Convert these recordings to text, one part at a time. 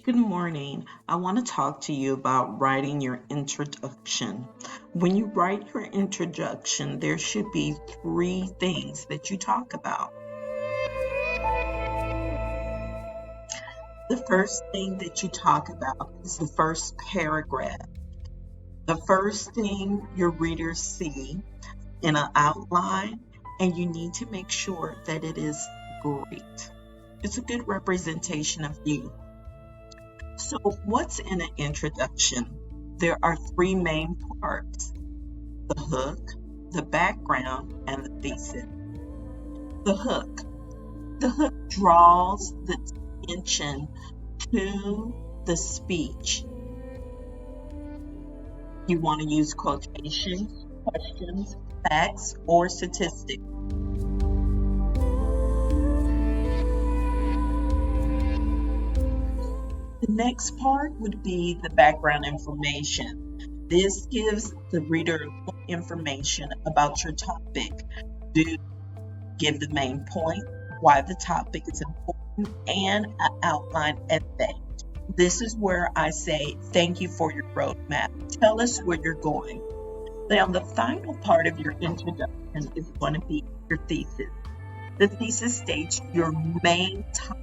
Good morning. I want to talk to you about writing your introduction. When you write your introduction, there should be three things that you talk about. The first thing that you talk about is the first paragraph. The first thing your readers see in an outline, and you need to make sure that it is great. It's a good representation of you. So, what's in an introduction? There are three main parts: the hook, the background, and the thesis. The hook. The hook draws the attention to the speech. You want to use quotations, questions, facts, or statistics. The next part would be the background information. This gives the reader information about your topic. Do give the main point, why the topic is important, and an outline essay. This is where I say, thank you for your roadmap. Tell us where you're going. Now, the final part of your introduction is going to be your thesis. The thesis states your main topic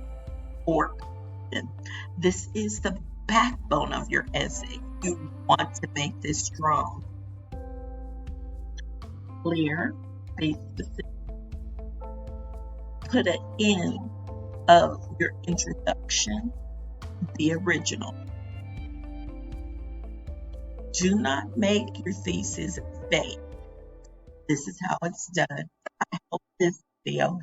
or question. This is the backbone of your essay. You want to make this strong, clear, space specific. Put an end of your introduction, the original. Do not make your thesis fake. This is how it's done. I hope this video